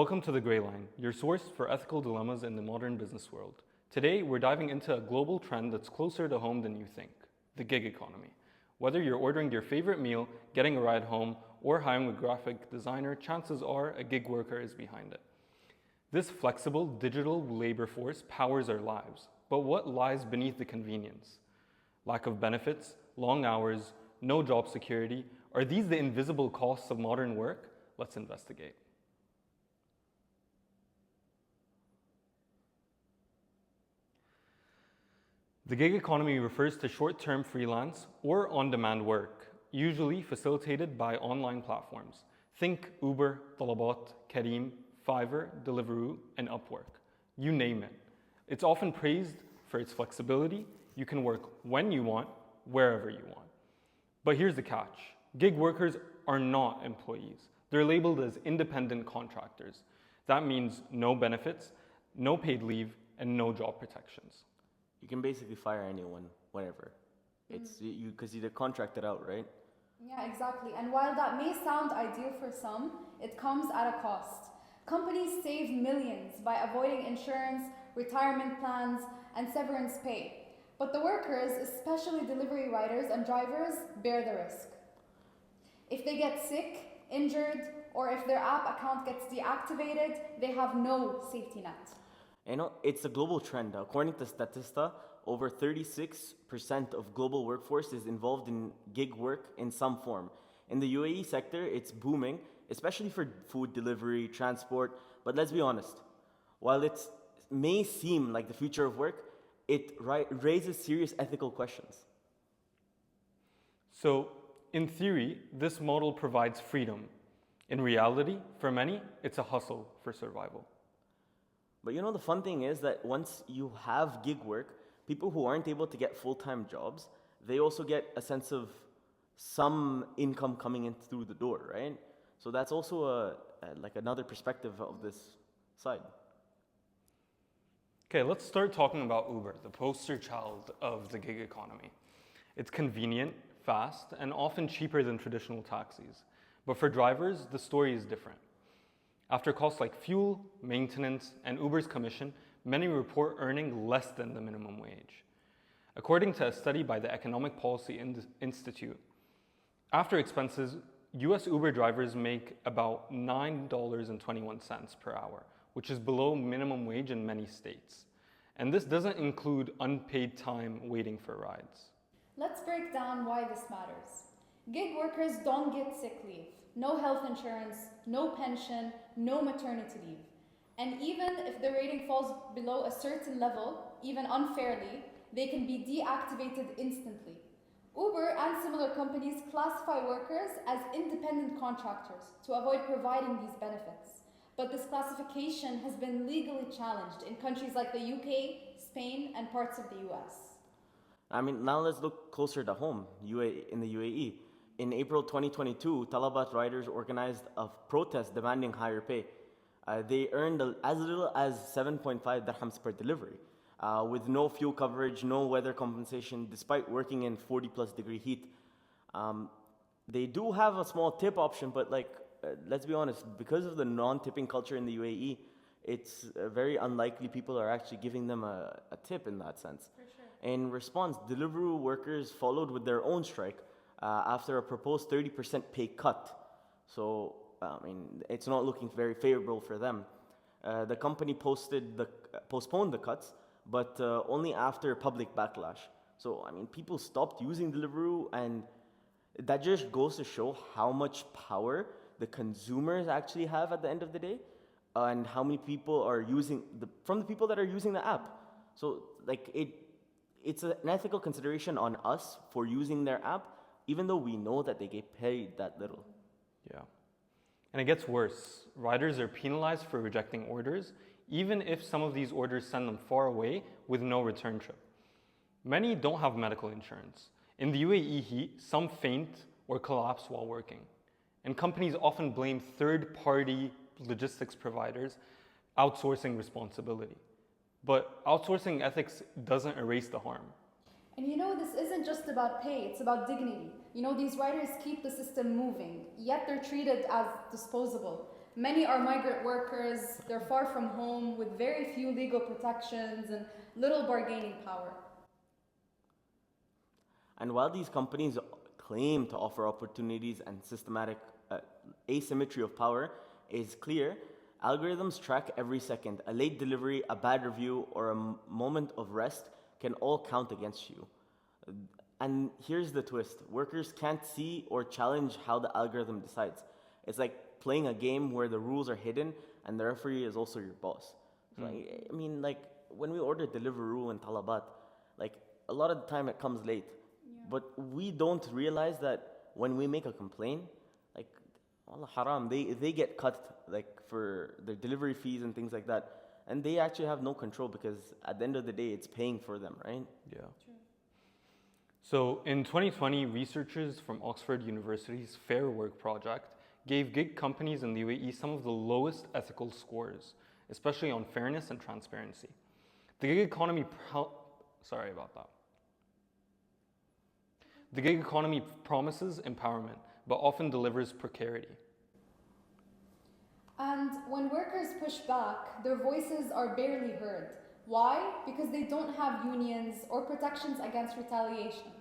Welcome to The Grey Line, your source for ethical dilemmas in the modern business world. Today, we're diving into a global trend that's closer to home than you think, the gig economy. Whether you're ordering your favorite meal, getting a ride home, or hiring a graphic designer, chances are a gig worker is behind it. This flexible digital labor force powers our lives, but what lies beneath the convenience? Lack of benefits, long hours, no job security, are these the invisible costs of modern work? Let's investigate. The gig economy refers to short-term freelance or on-demand work, usually facilitated by online platforms. Think Uber, Talabat, Careem, Fiverr, Deliveroo, and Upwork. You name it. It's often praised for its flexibility. You can work when you want, wherever you want. But here's the catch. Gig workers are not employees. They're labeled as independent contractors. That means no benefits, no paid leave, and no job protections. You can basically fire anyone, whenever. It's you because you're contracted out, right? Yeah, exactly. And while that may sound ideal for some, it comes at a cost. Companies save millions by avoiding insurance, retirement plans, and severance pay. But the workers, especially delivery riders and drivers, bear the risk. If they get sick, injured, or if their app account gets deactivated, they have no safety net. It's a global trend. According to Statista, over 36% of global workforce is involved in gig work in some form. In the UAE sector, it's booming, especially for food delivery, transport. But let's be honest, while it may seem like the future of work, it raises serious ethical questions. So, in theory, this model provides freedom. In reality, for many, it's a hustle for survival. But the fun thing is that once you have gig work, people who aren't able to get full-time jobs, they also get a sense of some income coming in through the door, right? So that's also like another perspective of this side. Okay, let's start talking about Uber, the poster child of the gig economy. It's convenient, fast, and often cheaper than traditional taxis. But for drivers, the story is different. After costs like fuel, maintenance, and Uber's commission, many report earning less than the minimum wage. According to a study by the Economic Policy Institute, after expenses, US Uber drivers make about $9.21 per hour, which is below minimum wage in many states. And this doesn't include unpaid time waiting for rides. Let's break down why this matters. Gig workers don't get sick leave, no health insurance, no pension, no maternity leave. And even if the rating falls below a certain level, even unfairly, they can be deactivated instantly. Uber and similar companies classify workers as independent contractors to avoid providing these benefits. But this classification has been legally challenged in countries like the UK, Spain, and parts of the US. Now let's look closer to home, in the UAE. In April 2022, Talabat riders organized a protest demanding higher pay. They earned as little as 7.5 dirhams per delivery, with no fuel coverage, no weather compensation, despite working in 40+ degree heat. They do have a small tip option, but let's be honest, because of the non-tipping culture in the UAE, it's very unlikely people are actually giving them a tip in that sense. For sure. In response, Deliveroo workers followed with their own strike after a proposed 30% pay cut. So, it's not looking very favorable for them. The company postponed the cuts, but only after public backlash. So, people stopped using Deliveroo, and that just goes to show how much power the consumers actually have at the end of the day, and how many people are using from the people that are using the app. So, it's an ethical consideration on us for using their app, even though we know that they get paid that little. Yeah. And it gets worse. Riders are penalized for rejecting orders, even if some of these orders send them far away with no return trip. Many don't have medical insurance. In the UAE heat, some faint or collapse while working. And companies often blame third-party logistics providers outsourcing responsibility. But outsourcing ethics doesn't erase the harm. And this isn't just about pay, it's about dignity. These riders keep the system moving, yet they're treated as disposable. Many are migrant workers, they're far from home with very few legal protections and little bargaining power. And while these companies claim to offer opportunities and systematic asymmetry of power is clear, algorithms track every second. A late delivery, a bad review, or a moment of rest can all count against you. And here's the twist. Workers can't see or challenge how the algorithm decides. It's like playing a game where the rules are hidden and the referee is also your boss. So I mean, like, when we order Deliveroo and Talabat, like, a lot of the time it comes late. But we don't realize that when we make a complaint, like, Allah haram, they get cut, like, for their delivery fees and things like that. And they actually have no control because at the end of the day, it's paying for them, right? Yeah. So in 2020, researchers from Oxford University's Fair Work project gave gig companies in the UAE some of the lowest ethical scores, especially on fairness and transparency. The gig economy, sorry about that. The gig economy promises empowerment, but often delivers precarity. And when workers push back, their voices are barely heard. Why? Because they don't have unions or protections against retaliation.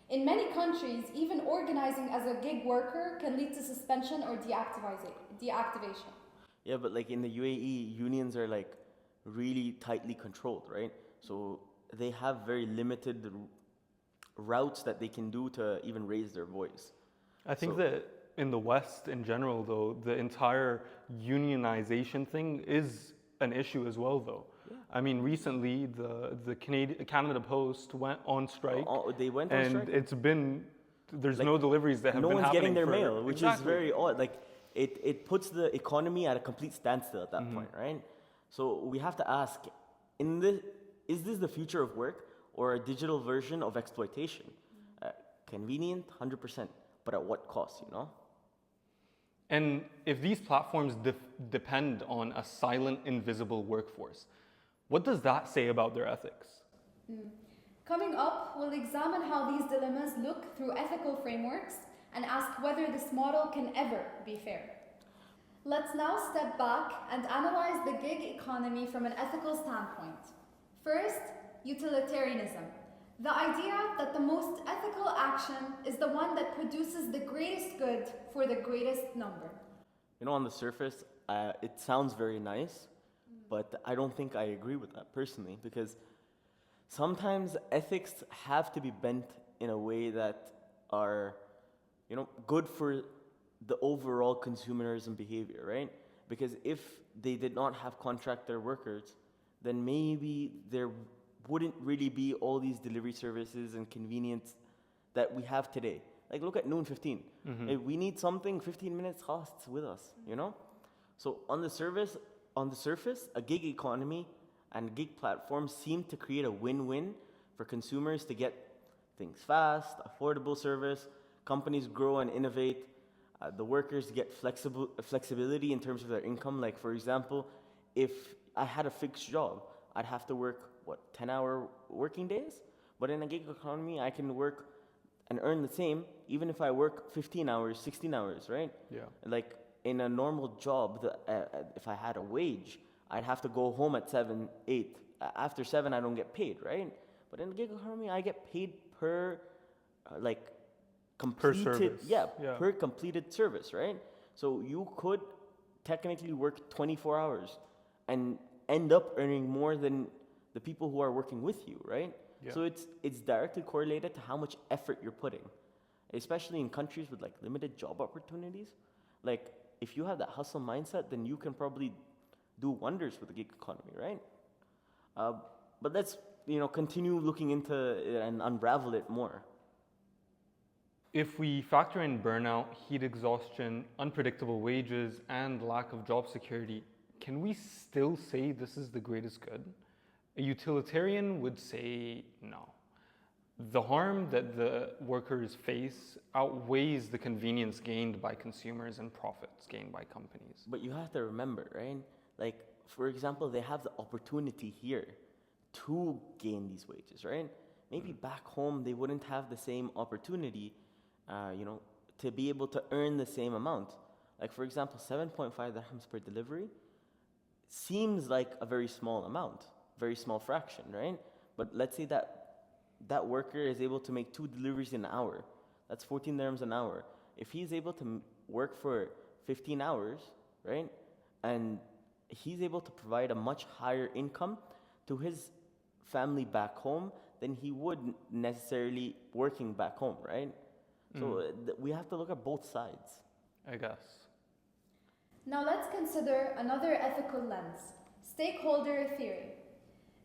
In many countries, even organizing as a gig worker can lead to suspension or deactivation. Yeah, but like in the UAE, unions are like really tightly controlled, right? So they have very limited routes that they can do to even raise their voice. I think So- that in the West in general, though, the entire unionization thing is an issue as well, though. Yeah. I mean, recently the Canada Post went on strike, Oh, they went on and strike? it's been there's Like, no deliveries that have No been one's happening getting their for- mail, which is Exactly. very odd. Like it puts the economy at a complete standstill at that Mm-hmm. point, right? So we have to ask, is this the future of work or a digital version of exploitation? Convenient, 100%, but at what cost, you know? And if these platforms depend on a silent, invisible workforce, what does that say about their ethics? Coming up, we'll examine how these dilemmas look through ethical frameworks and ask whether this model can ever be fair. Let's now step back and analyze the gig economy from an ethical standpoint. First, utilitarianism. The idea that the most ethical action is the one that produces the greatest good for the greatest number. You know, on the surface, it sounds very nice, but I don't think I agree with that personally because sometimes ethics have to be bent in a way that are, you know, good for the overall consumerism behavior, right? Because if they did not have contractor workers, then maybe there wouldn't really be all these delivery services and convenience that we have today. Like, look at Noon 15. If we need something, 15 minutes costs with us, you know? So on the surface, a gig economy and gig platforms seem to create a win-win for consumers to get things fast, affordable service, companies grow and innovate, the workers get flexibility in terms of their income. Like, for example, if I had a fixed job, I'd have to work, 10-hour working days? But in a gig economy, I can work and earn the same even if I work 15 hours, 16 hours, right? Yeah. Like, in a normal job, if I had a wage, I'd have to go home at 7, 8. After 7, I don't get paid, right? But in a gig economy, I get paid per, completed, service. Yeah. per completed service, right? So you could technically work 24 hours and end up earning more than the people who are working with you, right? Yeah. So it's directly correlated to how much effort you're putting, especially in countries with like limited job opportunities. Like, if you have that hustle mindset, then you can probably do wonders with the gig economy, right? But let's continue looking into it and unravel it more. If we factor in burnout, heat exhaustion, unpredictable wages, and lack of job security, can we still say this is the greatest good? A utilitarian would say no. The harm that the workers face outweighs the convenience gained by consumers and profits gained by companies. But you have to remember, right? Like, for example, they have the opportunity here to gain these wages, right? Maybe back home they wouldn't have the same opportunity, to be able to earn the same amount. Like for example, 7.5 dirhams per delivery seems like a very small amount, very small fraction, right? But let's say that that worker is able to make 2 deliveries in an hour. That's 14 dirhams an hour. If he's able to work for 15 hours, right, and he's able to provide a much higher income to his family back home than he would necessarily working back home, right? So we have to look at both sides. I guess. Now let's consider another ethical lens, stakeholder theory.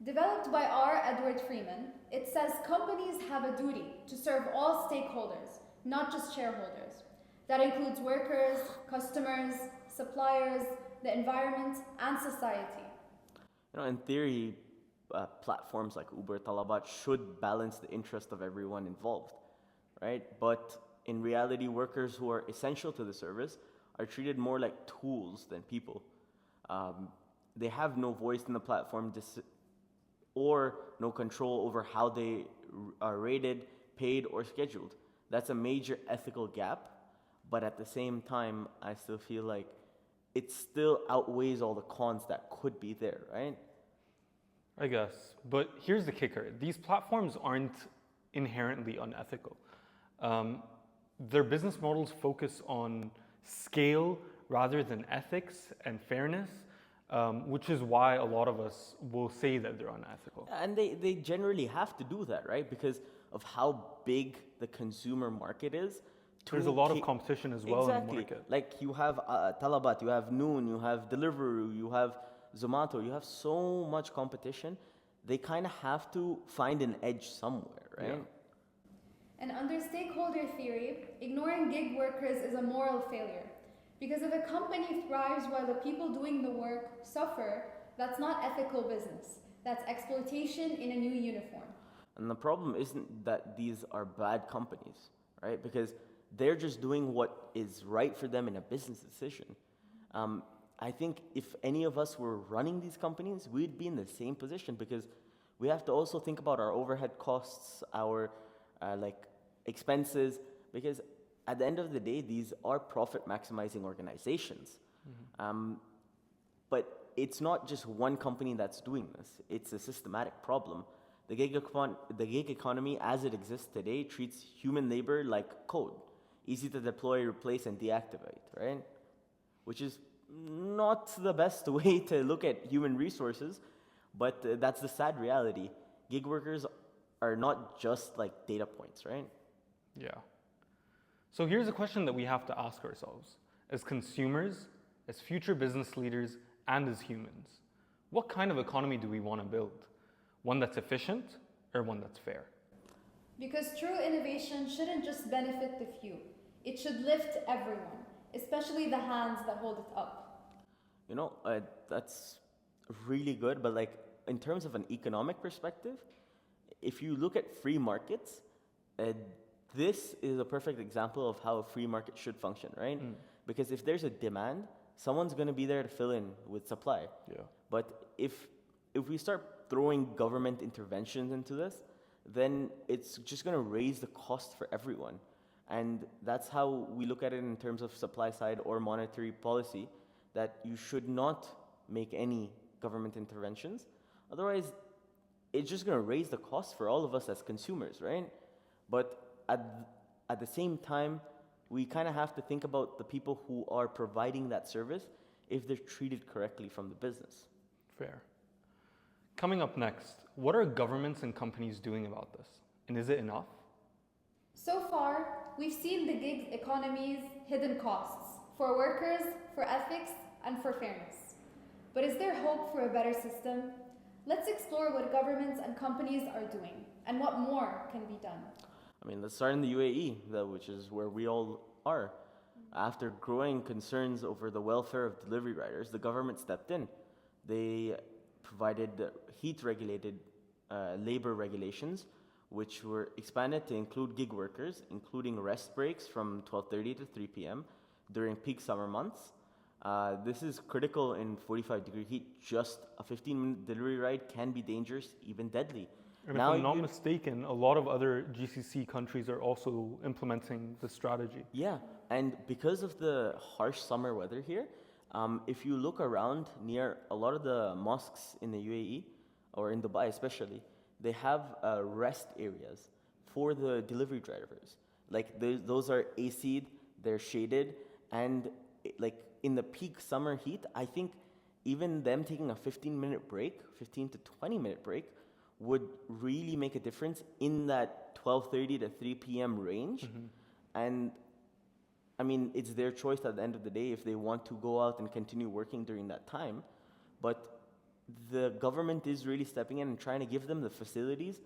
Developed by R. Edward Freeman, it says companies have a duty to serve all stakeholders, not just shareholders. That includes workers, customers, suppliers, the environment, and society. You know, in theory, platforms like Uber, Talabat should balance the interest of everyone involved, right? But in reality, workers who are essential to the service are treated more like tools than people. They have no voice in the platform or no control over how they are rated, paid, or scheduled. That's a major ethical gap, but at the same time, I still feel like it still outweighs all the cons that could be there, right? I guess. But here's the kicker. These platforms aren't inherently unethical. Their business models focus on scale rather than ethics and fairness, which is why a lot of us will say that they're unethical. And they generally have to do that, right? Because of how big the consumer market is. There's a lot of competition as well in the market. Like you have Talabat, you have Noon, you have Deliveroo, you have Zomato, you have so much competition. They kind of have to find an edge somewhere, right? Yeah. And under stakeholder theory, ignoring gig workers is a moral failure. Because if a company thrives while the people doing the work suffer, that's not ethical business. That's exploitation in a new uniform. And the problem isn't that these are bad companies, right? Because they're just doing what is right for them in a business decision. I think if any of us were running these companies, we'd be in the same position because we have to also think about our overhead costs, our expenses, because at the end of the day, these are profit maximizing organizations. But it's not just one company that's doing this. It's a systematic problem. The gig economy as it exists today treats human labor like code. Easy to deploy, replace, and deactivate, right? Which is not the best way to look at human resources, but that's the sad reality. Gig workers are not just like data points, right? Yeah. So here's a question that we have to ask ourselves. As consumers, as future business leaders, and as humans, what kind of economy do we want to build? One that's efficient or one that's fair? Because true innovation shouldn't just benefit the few. It should lift everyone, especially the hands that hold it up. You know, that's really good, but like in terms of an economic perspective, if you look at free markets, this is a perfect example of how a free market should function, right? Because if there's a demand, someone's going to be there to fill in with supply. Yeah. But if we start throwing government interventions into this, then it's just going to raise the cost for everyone. And that's how we look at it in terms of supply side or monetary policy, that you should not make any government interventions. Otherwise, it's just going to raise the cost for all of us as consumers, right? But at the same time, we kind of have to think about the people who are providing that service if they're treated correctly from the business. Fair. Coming up next, what are governments and companies doing about this? And is it enough? So far, we've seen the gig economy's hidden costs for workers, for ethics, and for fairness. But is there hope for a better system? Let's explore what governments and companies are doing and what more can be done. I mean, let's start in the UAE, which is where we all are. After growing concerns over the welfare of delivery riders, the government stepped in. They provided heat-regulated labor regulations, which were expanded to include gig workers, including rest breaks from 12:30 to 3 p.m. during peak summer months. This is critical in 45-degree heat. Just a 15-minute delivery ride can be dangerous, even deadly. And Now if I'm not you- mistaken, a lot of other GCC countries are also implementing the strategy. Yeah, and because of the harsh summer weather here, if you look around near a lot of the mosques in the UAE or in Dubai especially, they have rest areas for the delivery drivers. Like those are AC'd, they're shaded, and like in the peak summer heat, I think even them taking a 15-minute break, 15 to 20-minute break, would really make a difference in that 12:30 to 3 p.m. range. And I mean, it's their choice at the end of the day if they want to go out and continue working during that time. But the government is really stepping in and trying to give them the facilities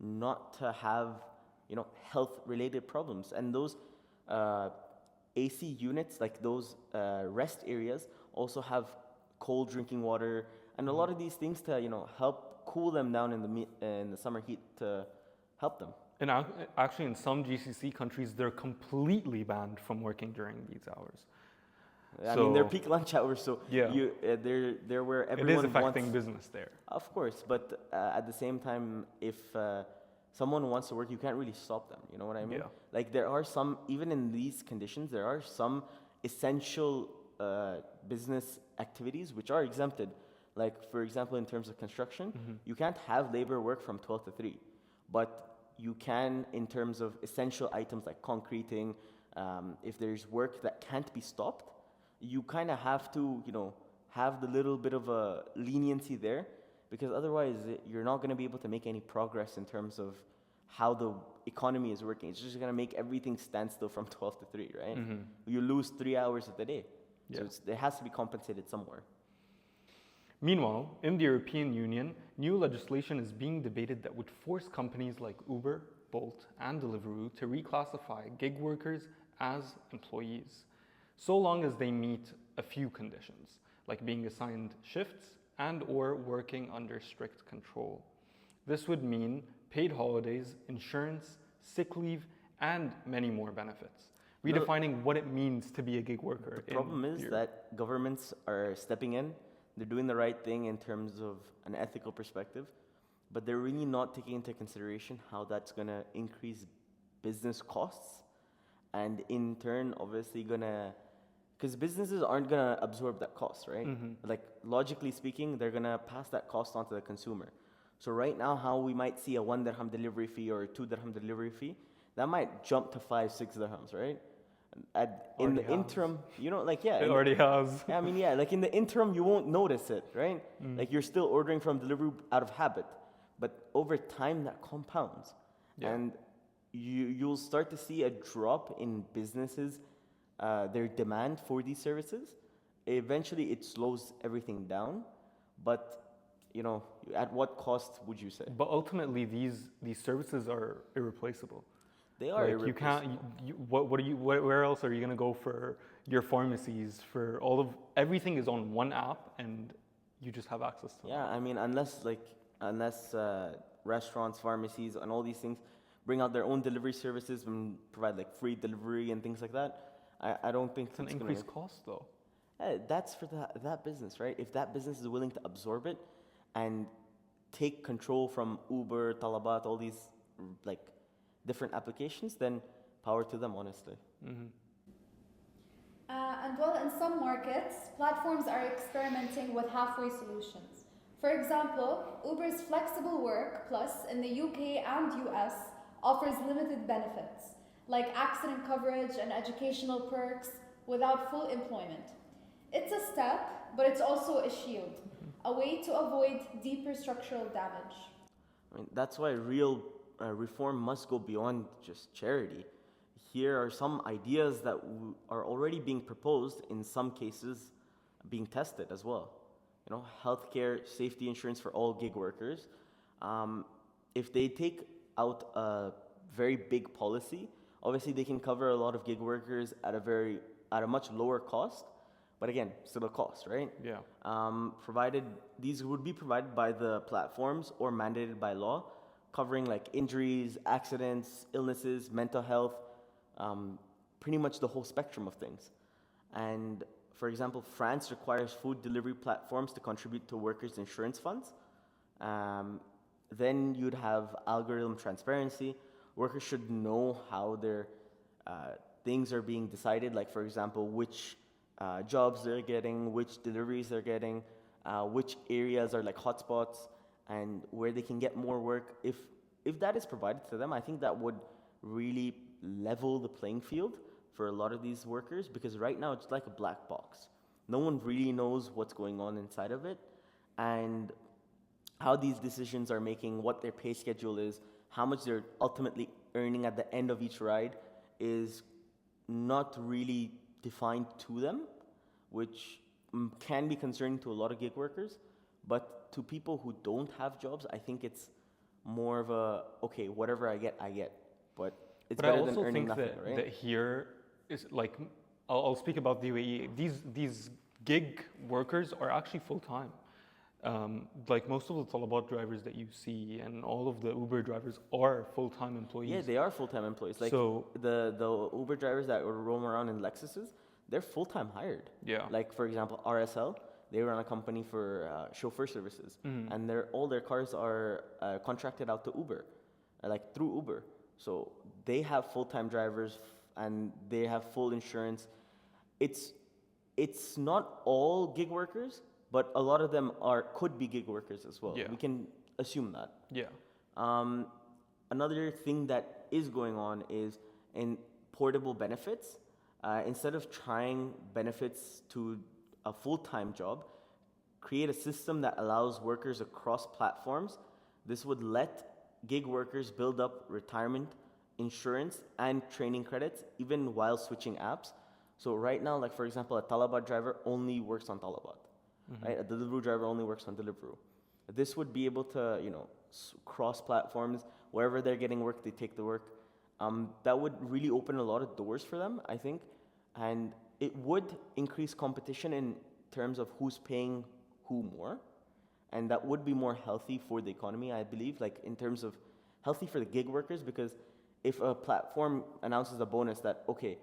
not to have, health-related problems. And those AC units, like those rest areas, also have cold drinking water and a lot of these things to, help cool them down in the summer heat to help them. And actually, in some GCC countries, they're completely banned from working during these hours. I mean, they're So- peak lunch hours, so Yeah. they're where It everyone is affecting wants. business there. Of course, but at the same time, if someone wants to work, you can't really stop them. You know what I mean? Yeah. Like there are some, even in these conditions, there are some essential business activities which are exempted. Like for example, in terms of construction, you can't have labor work from 12 to 3, but you can in terms of essential items like concreting. If there's work that can't be stopped, you kind of have to, have the little bit of a leniency there, because otherwise you're not going to be able to make any progress in terms of how the economy is working. It's just going to make everything stand still from 12 to 3, right? You lose 3 hours of the day. So Yeah. it has to be compensated somewhere. Meanwhile, in the European Union, new legislation is being debated that would force companies like Uber, Bolt, and Deliveroo to reclassify gig workers as employees, so long as they meet a few conditions, like being assigned shifts and/or working under strict control. This would mean paid holidays, insurance, sick leave, and many more benefits, redefining what it means to be a gig worker. The problem is Europe. that governments are stepping in. They're doing the right thing in terms of an ethical perspective, but they're really not taking into consideration how that's going to increase business costs, and in turn, obviously, because businesses aren't going to absorb that cost, right? Like, logically speaking, they're going to pass that cost on to the consumer. So right now, how we might see a 1 dirham delivery fee or a 2 dirham delivery fee, that might jump to 5-6 dirhams, right? In the Already has. interim, yeah. It already has. I mean, yeah, like in the interim, you won't notice it, right? Like you're still ordering from Deliveroo out of habit, but over time that compounds, Yeah. and you'll start to see a drop in businesses, their demand for these services. Eventually, it slows everything down, but at what cost would you say? But ultimately, these services are irreplaceable. They are Like you can't. Where else are you gonna go for your pharmacies? For everything is on one app, and you just have access to. Yeah, I mean, unless restaurants, pharmacies, and all these things bring out their own delivery services and provide like free delivery and things like that, I don't think It's an gonna increased work. cost, though. That's for that business, right? If that business is willing to absorb it and take control from Uber, Talabat, all these like different applications, then power to them, honestly. And well, in some markets, platforms are experimenting with halfway solutions. For example, Uber's Flexible Work Plus in the UK and US offers limited benefits, like accident coverage and educational perks without full employment. It's a step, but it's also a shield, a way to avoid deeper structural damage. I mean, that's why real reform must go beyond just charity. Here are some ideas that are already being proposed, in some cases being tested as well. Healthcare, safety insurance for all gig workers. If they take out a very big policy, obviously they can cover a lot of gig workers at a much lower cost. But again, still a cost, right? Yeah. Provided these would be provided by the platforms or mandated by law, covering like injuries, accidents, illnesses, mental health, pretty much the whole spectrum of things. And for example, France requires food delivery platforms to contribute to workers' insurance funds. Then you'd have algorithm transparency. Workers should know how their things are being decided, like, for example, which jobs they're getting, which deliveries they're getting, which areas are like hotspots, and where they can get more work. If that is provided to them, I think that would really level the playing field for a lot of these workers, because right now it's like a black box. No one really knows what's going on inside of it, and how these decisions are making, what their pay schedule is, how much they're ultimately earning at the end of each ride is not really defined to them, which can be concerning to a lot of gig workers. But to people who don't have jobs, I think it's more of a, okay, whatever I get. But it's But I better than also earning think nothing, that, right? that here is like, I'll speak about the UAE. These gig workers are actually full time. Like most of the Talabat drivers that you see and all of the Uber drivers are full time employees. Yeah, they are full-time employees. Like So- the Uber drivers that roam around in Lexuses, they're full-time hired. Yeah. Like, for example, RSL, they run a company for chauffeur services, and all their cars are contracted out to Uber, like through Uber. So they have full-time drivers and they have full insurance. It's not all gig workers, but a lot of them could be gig workers as well. Yeah. We can assume that. Yeah. Another thing that is going on is in portable benefits. Instead of trying benefits to a full-time job, create a system that allows workers across platforms. This would let gig workers build up retirement, insurance, and training credits even while switching apps. So right now, like, for example, a Talabat driver only works on Talabat, right? A Deliveroo driver only works on Deliveroo. This would be able to, cross platforms. Wherever they're getting work, they take the work. That would really open a lot of doors for them, I think. And it would increase competition in terms of who's paying who more. And that would be more healthy for the economy, I believe, like in terms of healthy for the gig workers, because if a platform announces a bonus that, okay,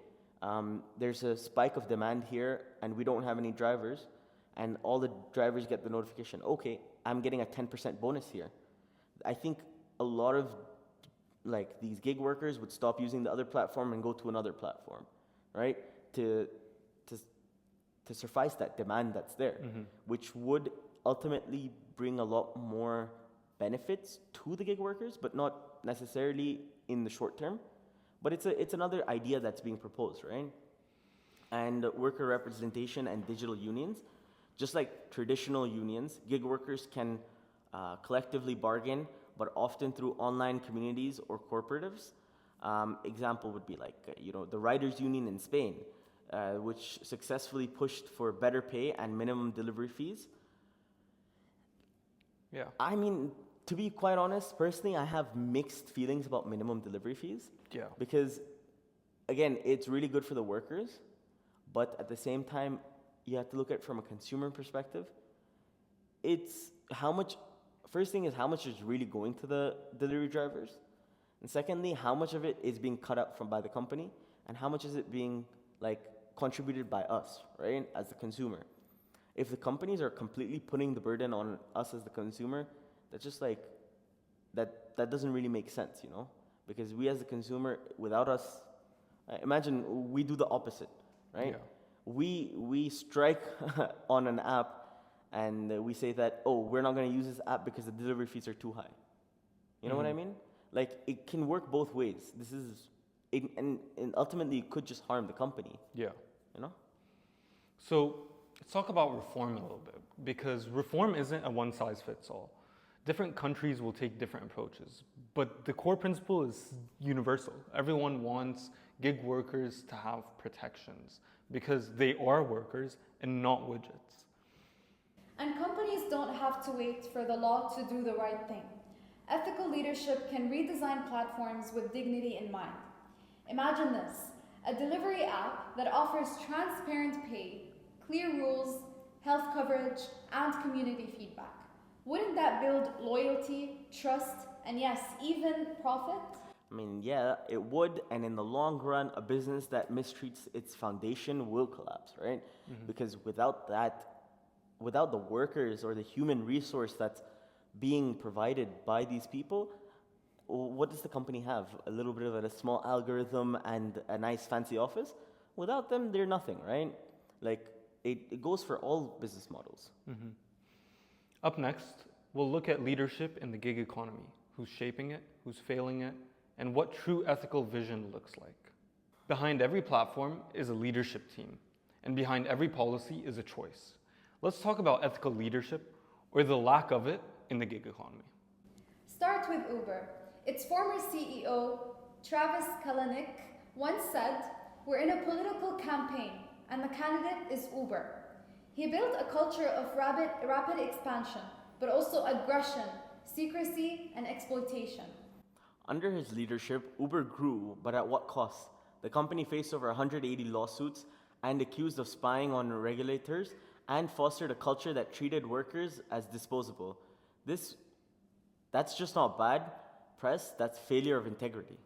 there's a spike of demand here and we don't have any drivers, and all the drivers get the notification, okay, I'm getting a 10% bonus here. I think a lot of like these gig workers would stop using the other platform and go to another platform, right? To suffice that demand that's there, which would ultimately bring a lot more benefits to the gig workers, but not necessarily in the short term. But it's another idea that's being proposed, right? And worker representation and digital unions, just like traditional unions, gig workers can collectively bargain, but often through online communities or cooperatives. Example would be like, the Riders Union in Spain, which successfully pushed for better pay and minimum delivery fees. Yeah. I mean, to be quite honest, personally, I have mixed feelings about minimum delivery fees. Yeah. Because, again, it's really good for the workers, but at the same time, you have to look at it from a consumer perspective. It's how much, first thing is how much is really going to the delivery drivers. And secondly, how much of it is being cut up by the company, and how much is it being like contributed by us, right, as the consumer. If the companies are completely putting the burden on us as the consumer, that's just like, that doesn't really make sense, because we as the consumer, without us, imagine we do the opposite, right? Yeah. We strike on an app and we say that, oh, we're not going to use this app because the delivery fees are too high. You know what I mean? Like, it can work both ways. And ultimately it could just harm the company, Yeah. you know? So let's talk about reform a little bit, because reform isn't a one size fits all. Different countries will take different approaches, but the core principle is universal. Everyone wants gig workers to have protections because they are workers and not widgets. And companies don't have to wait for the law to do the right thing. Ethical leadership can redesign platforms with dignity in mind. Imagine this: a delivery app that offers transparent pay, clear rules, health coverage, and community feedback. Wouldn't that build loyalty, trust, and yes, even profit? I mean, yeah, it would, and in the long run, a business that mistreats its foundation will collapse, right? Because without that, without the workers or the human resource that's being provided by these people, what does the company have? A little bit of a small algorithm and a nice fancy office? Without them, they're nothing, right? Like, it goes for all business models. Up next, we'll look at leadership in the gig economy, who's shaping it, who's failing it, and what true ethical vision looks like. Behind every platform is a leadership team, and behind every policy is a choice. Let's talk about ethical leadership, or the lack of it, in the gig economy. Start with Uber. Its former CEO, Travis Kalanick, once said, "We're in a political campaign, and the candidate is Uber." He built a culture of rapid expansion, but also aggression, secrecy, and exploitation. Under his leadership, Uber grew, but at what cost? The company faced over 180 lawsuits and accused of spying on regulators and fostered a culture that treated workers as disposable. That's just not bad press, that's failure of integrity.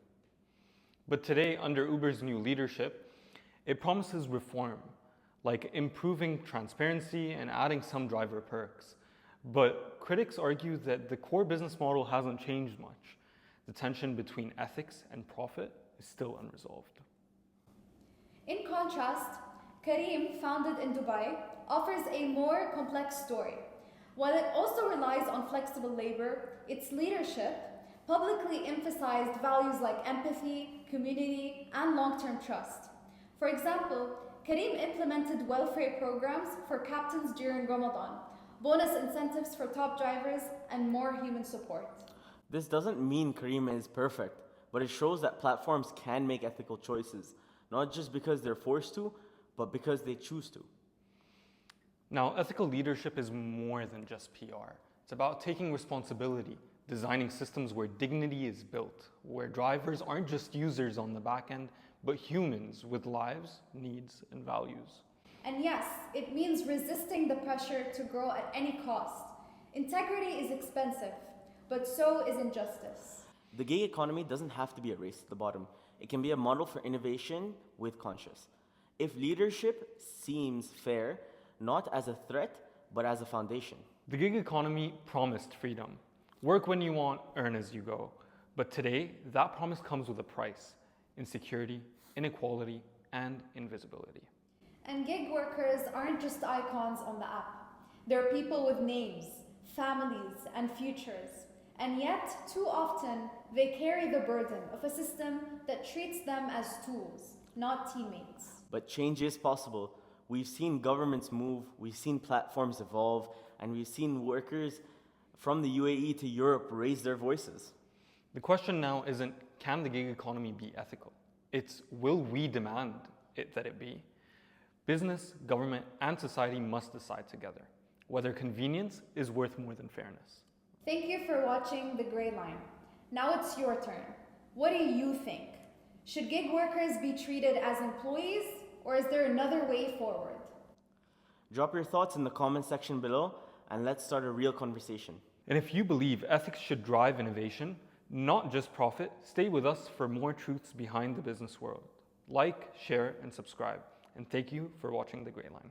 But today, under Uber's new leadership, it promises reform, like improving transparency and adding some driver perks. But critics argue that the core business model hasn't changed much. The tension between ethics and profit is still unresolved. In contrast, Careem, founded in Dubai, offers a more complex story. While it also relies on flexible labor, its leadership publicly emphasized values like empathy, community, and long-term trust. For example, Careem implemented welfare programs for captains during Ramadan, bonus incentives for top drivers, and more human support. This doesn't mean Careem is perfect, but it shows that platforms can make ethical choices, not just because they're forced to, but because they choose to. Now, ethical leadership is more than just PR. It's about taking responsibility, designing systems where dignity is built, where drivers aren't just users on the back end, but humans with lives, needs, and values. And yes, it means resisting the pressure to grow at any cost. Integrity is expensive, but so is injustice. The gig economy doesn't have to be a race to the bottom. It can be a model for innovation with conscience. If leadership seems fair, not as a threat, but as a foundation. The gig economy promised freedom. Work when you want, earn as you go. But today, that promise comes with a price: insecurity, inequality, and invisibility. And gig workers aren't just icons on the app. They're people with names, families, and futures. And yet, too often, they carry the burden of a system that treats them as tools, not teammates. But change is possible. We've seen governments move, we've seen platforms evolve, and we've seen workers from the UAE to Europe raise their voices. The question now isn't, can the gig economy be ethical? It's, will we demand that it be? Business, government, and society must decide together whether convenience is worth more than fairness. Thank you for watching The Grey Line. Now it's your turn. What do you think? Should gig workers be treated as employees, or is there another way forward? Drop your thoughts in the comment section below, and let's start a real conversation. And if you believe ethics should drive innovation, not just profit, stay with us for more truths behind the business world. Like, share, and subscribe. And thank you for watching The Grey Line.